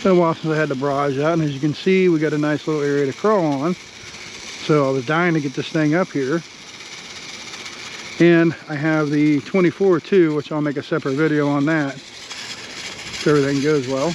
been a while since I had the barrage out, and as you can see, we got a nice little area to crawl on. So I was dying to get this thing up here. And I have the 24 too, which I'll make a separate video on that if everything goes well.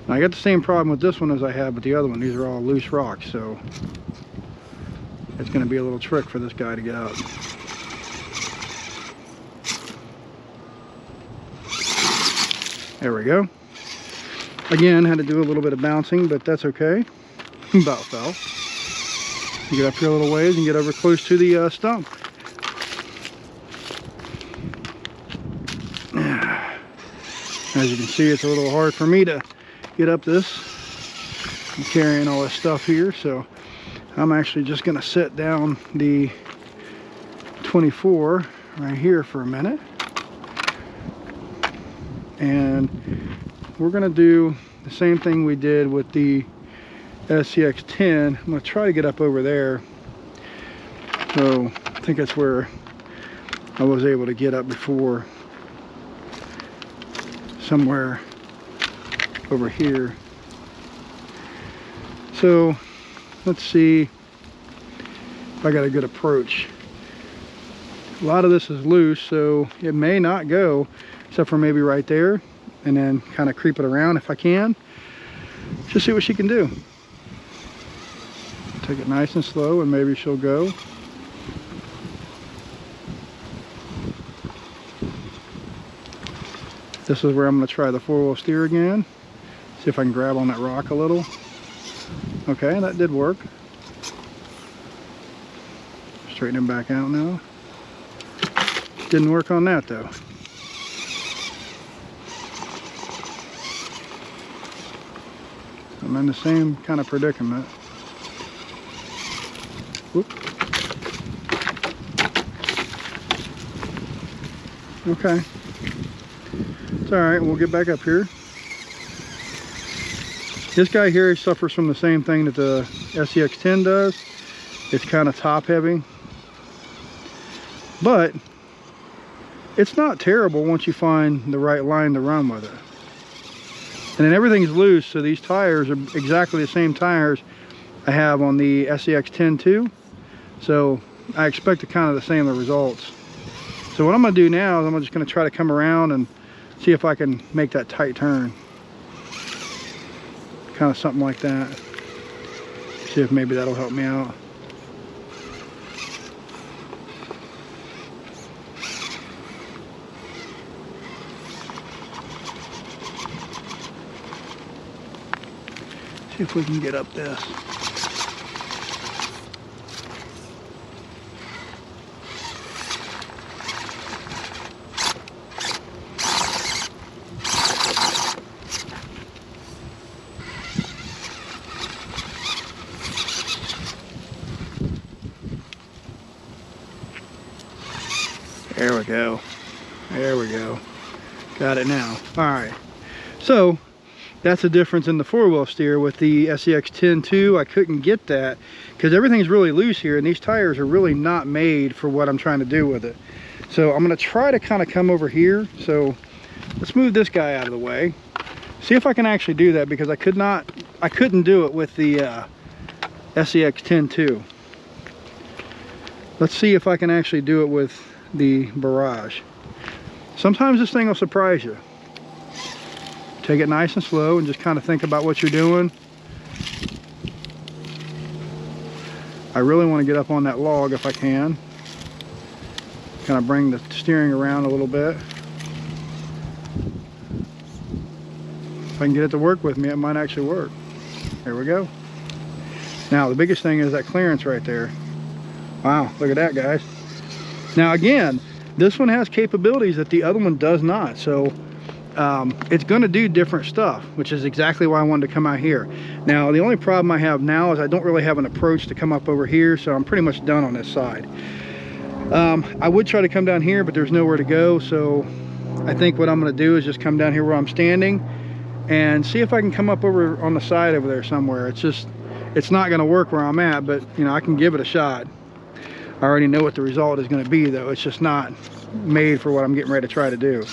I got the same problem with this one as I had with the other one. These are all loose rocks, so it's going to be a little trick for this guy to get up. There we go. Again, had to do a little bit of bouncing, but that's okay. About fell. You get up here a little ways and get over close to the stump. As you can see, it's a little hard for me to get up this. I'm carrying all this stuff here, so I'm actually just going to set down the 24 right here for a minute, and we're going to do the same thing we did with the SCX 10. I'm going to try to get up over there, so I think that's where I was able to get up before, somewhere over here. So let's see if I got a good approach. A lot of this is loose, so it may not go, except for maybe right there, and then kind of creep it around if I can. Just see what she can do. Take it nice and slow, and maybe she'll go. This is where I'm going to try the 4-wheel steer again. See if I can grab on that rock a little. Okay, that did work. Straighten him back out now. Didn't work on that though. I'm in the same kind of predicament. Whoop. Okay. It's alright, we'll get back up here. This guy here suffers from the same thing that the SCX 10 does. It's kind of top heavy, but it's not terrible once you find the right line to run with it. And then everything's loose, so these tires are exactly the same tires I have on the SCX 10 too. So I expect kind of the same results. So what I'm going to do now is I'm just going to try to come around and see if I can make that tight turn. Kind of something like that. See if maybe that'll help me out. See if we can get up this. There we go. There we go. Got it now. All right. So that's the difference in the 4-wheel steer. With the SCX 10 2, I couldn't get that because everything's really loose here, and these tires are really not made for what I'm trying to do with it. So I'm going to try to kind of come over here. So let's move this guy out of the way. See if I can actually do that, because I couldn't do it with the SCX 10 2. Let's see if I can actually do it with the Barrage. Sometimes this thing will surprise you. Take it nice and slow and just kind of think about what you're doing. I really want to get up on that log if I can. Kind of bring the steering around a little bit. If I can get it to work with me, it might actually work. There we go. Now the biggest thing is that clearance right there. Wow, look at that, guys. Now again, this one has capabilities that the other one does not. So it's going to do different stuff, which is exactly why I wanted to come out here. Now, the only problem I have now is I don't really have an approach to come up over here, so I'm pretty much done on this side. I would try to come down here, but there's nowhere to go, so I think what I'm going to do is just come down here where I'm standing and see if I can come up over on the side over there somewhere. It's not going to work where I'm at, but you know, I can give it a shot. I already know what the result is going to be, though. It's just not made for what I'm getting ready to try to do.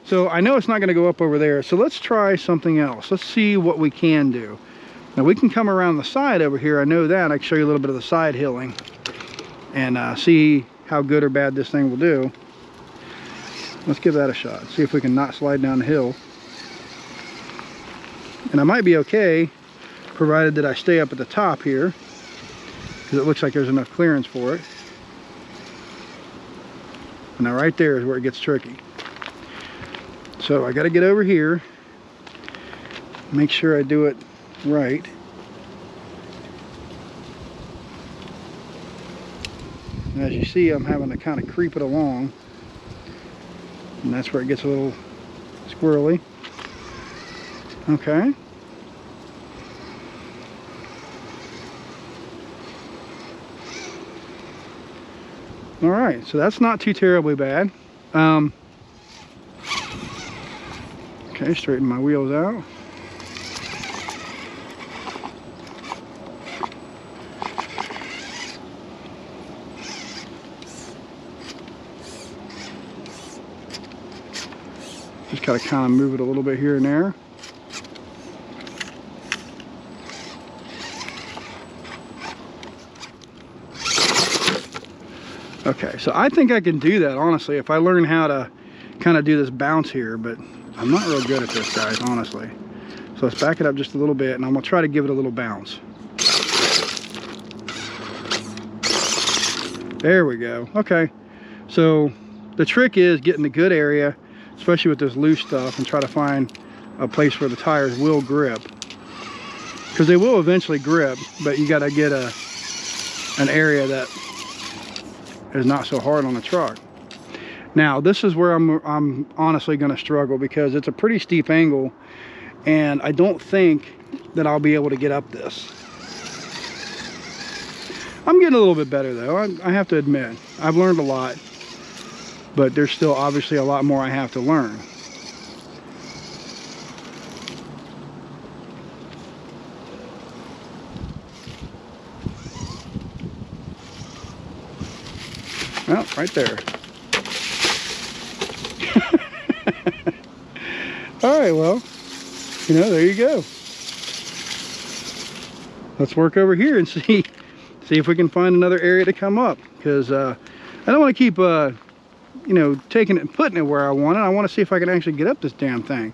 So I know it's not going to go up over there, so let's try something else. Let's see what we can do. Now we can come around the side over here. I know that. I can show you a little bit of the side hilling and see how good or bad this thing will do. Let's give that a shot. See if we can not slide down the hill. And I might be okay, provided that I stay up at the top here, because it looks like there's enough clearance for it. And now right there is where it gets tricky. So I got to get over here, make sure I do it right. And as you see, I'm having to kind of creep it along, and that's where it gets a little squirrely. Okay. All right, so that's not too terribly bad. Okay, straighten my wheels out. Just gotta kind of move it a little bit here and there. Okay, so I think I can do that, honestly, if I learn how to kind of do this bounce here, but I'm not real good at this, guys, honestly. So let's back it up just a little bit, and I'm gonna try to give it a little bounce. There we go. Okay, so the trick is getting a good area, especially with this loose stuff, and try to find a place where the tires will grip, because they will eventually grip, but you got to get an area that is not so hard on the truck. Now this is where I'm honestly going to struggle, because it's a pretty steep angle and I don't think that I'll be able to get up this. I'm getting a little bit better though, I have to admit. I've learned a lot, but there's still obviously a lot more I have to learn. Well, right there. All right, well, you know, there you go. Let's work over here and see if we can find another area to come up, because I don't want to keep you know, taking it and putting it where I want it. I want to see if I can actually get up this damn thing.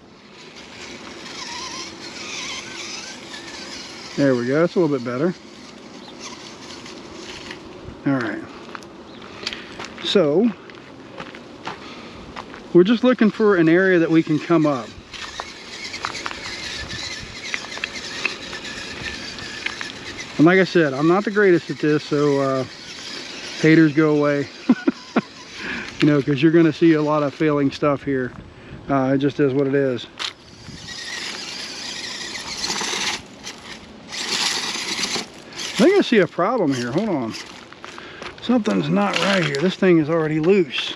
There we go. That's a little bit better. All right. So we're just looking for an area that we can come up. And like I said, I'm not the greatest at this, so haters go away. You know, because you're going to see a lot of failing stuff here. It just is what it is. I think I see a problem here. Hold on. Something's not right here. This thing is already loose.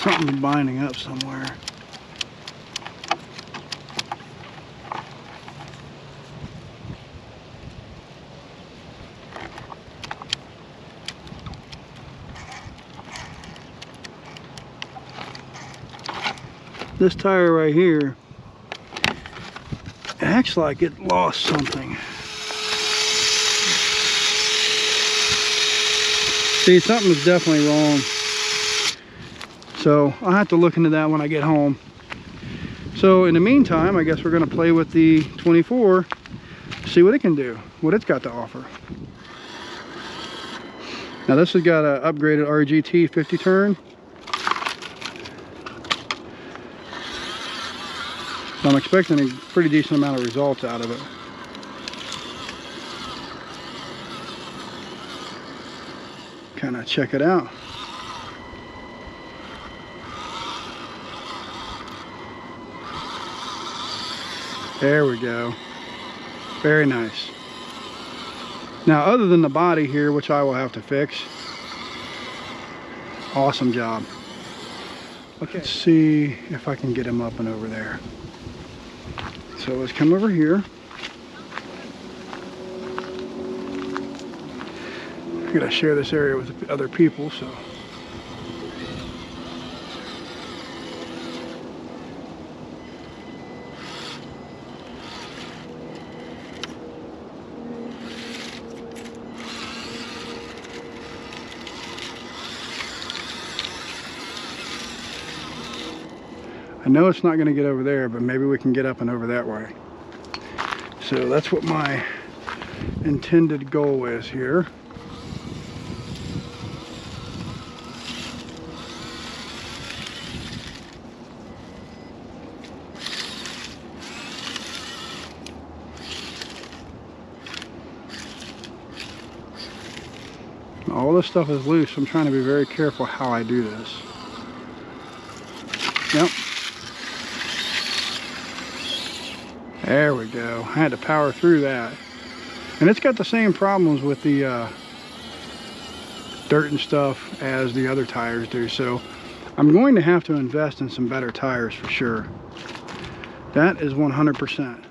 Something's binding up somewhere. This tire right here, it acts like it lost something. See, something's definitely wrong. So I'll have to look into that when I get home. So in the meantime, I guess we're going to play with the 24, see what it can do, what it's got to offer. Now this has got an upgraded RGT 50 turn. So I'm expecting a pretty decent amount of results out of it. Kind of check it out. There we go. Very nice. Now, other than the body here, which I will have to fix, awesome job. Okay, let's see if I can get him up and over there. So let's come over here. I gotta share this area with other people, so. I know it's not going to get over there, but maybe we can get up and over that way. So that's what my intended goal is here. All this stuff is loose, so I'm trying to be very careful how I do this. Yep. There we go. I had to power through that. And it's got the same problems with the dirt and stuff as the other tires do. So I'm going to have to invest in some better tires for sure. That is 100%.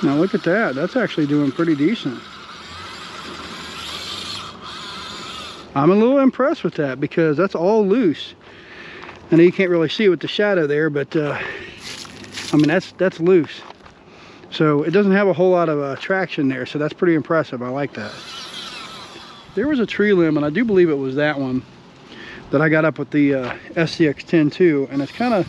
Now look at that. That's actually doing pretty decent. I'm a little impressed with that because that's all loose. I know you can't really see it with the shadow there, but I mean that's loose. So it doesn't have a whole lot of traction there, so that's pretty impressive. I like that. There was a tree limb, and I do believe it was that one that I got up with the SCX 10.2, and it's kind of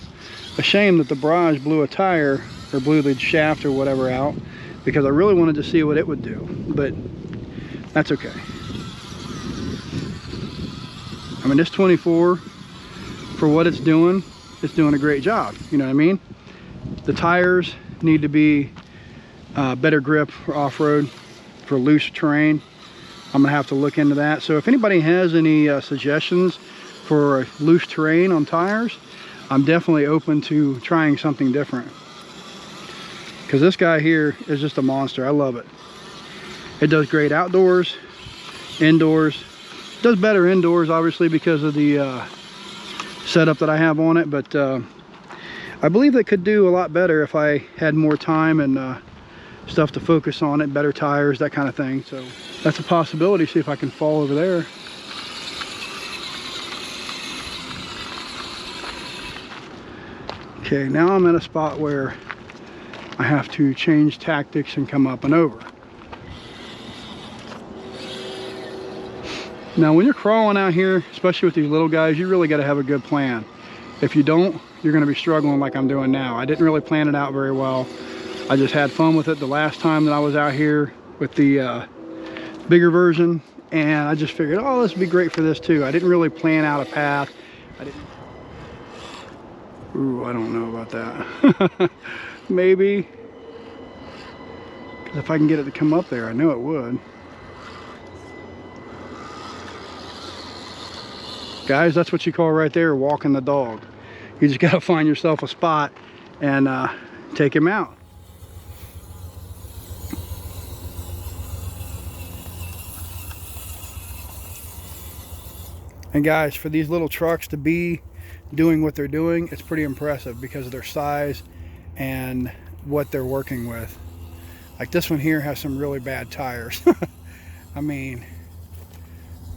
a shame that the Barrage blew a tire or blew the shaft or whatever out, because I really wanted to see what it would do, but that's okay. I mean, this 24, for what it's doing a great job. You know what I mean? The tires need to be better grip for off-road, for loose terrain. I'm gonna have to look into that. So if anybody has any suggestions for loose terrain on tires, I'm definitely open to trying something different. Because this guy here is just a monster. I love it. It does great outdoors, indoors. It does better indoors, obviously, because of the setup that I have on it. But I believe it could do a lot better if I had more time and stuff to focus on it, better tires, that kind of thing. So that's a possibility. See if I can fall over there. Okay, now I'm at a spot where I have to change tactics and come up and over. Now when you're crawling out here, especially with these little guys, you really got to have a good plan. If you don't, you're going to be struggling like I'm doing now. I didn't really plan it out very well. I just had fun with it the last time that I was out here with the bigger version, and I just figured, oh, this would be great for this too. I didn't really plan out a path. Ooh, I don't know about that. Maybe. Because if I can get it to come up there, I know it would. Guys, that's what you call right there walking the dog. You just got to find yourself a spot and take him out. And guys, for these little trucks to be doing what they're doing, it's pretty impressive because of their size and what they're working with. Like this one here has some really bad tires. I mean,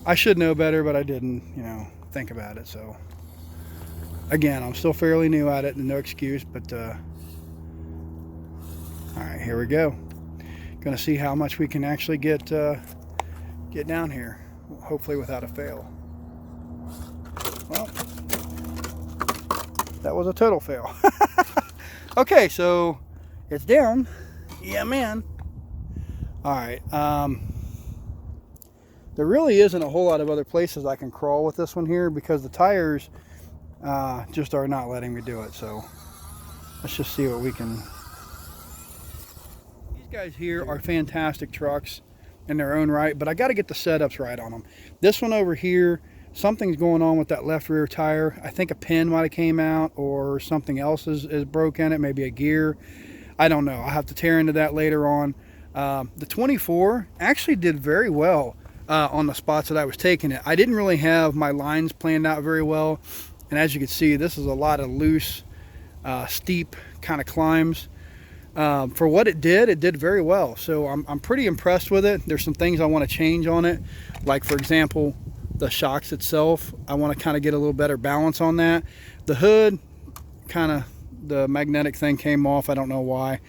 I should know better, but I didn't, you know, think about it. So again, I'm still fairly new at it and no excuse, but all right, here we go. Gonna see how much we can actually get down here, hopefully without a fail. Well, that was a total fail. Okay, so it's down. Yeah, man. All right. There really isn't a whole lot of other places I can crawl with this one here because the tires just are not letting me do it. So let's just see what we can. These guys here are fantastic trucks in their own right, but I got to get the setups right on them. This one over here, something's going on with that left rear tire. I think a pin might have came out or something else is broken. It may be a gear. I don't know. I'll have to tear into that later on. The 24 actually did very well on the spots that I was taking it. I didn't really have my lines planned out very well, and as you can see, this is a lot of loose, steep kind of climbs. For what it did very well. So I'm pretty impressed with it. There's some things I want to change on it, like for example the shocks itself. I want to kind of get a little better balance on that. The hood, kind of the magnetic thing came off. I don't know why.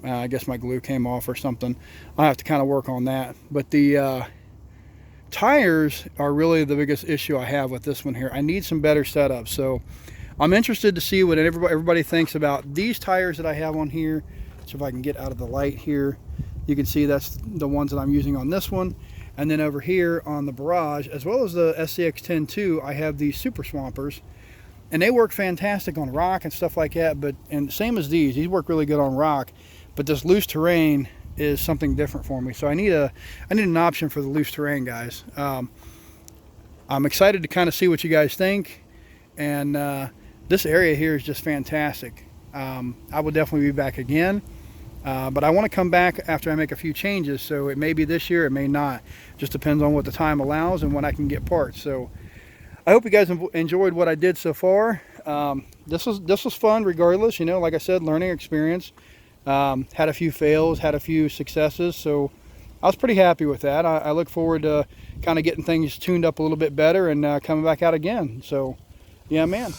I guess my glue came off or something. I'll have to kind of work on that. But the tires are really the biggest issue I have with this one here. I need some better setup. So I'm interested to see what everybody thinks about these tires that I have on here. So if I can get out of the light here, you can see that's the ones that I'm using on this one. And then over here on the Barrage, as well as the SCX 10-2, I have these Super Swampers. And they work fantastic on rock and stuff like that. And same as these work really good on rock. But this loose terrain is something different for me. So I need an option for the loose terrain, guys. I'm excited to kind of see what you guys think. And this area here is just fantastic. I will definitely be back again, but I want to come back after I make a few changes. So it may be this year, it may not. Just depends on what the time allows and when I can get parts. So I hope you guys enjoyed what I did so far. This was fun regardless. You know, like I said, learning experience. Had a few fails, had a few successes. So I was pretty happy with that. I look forward to kind of getting things tuned up a little bit better and coming back out again. So yeah, man.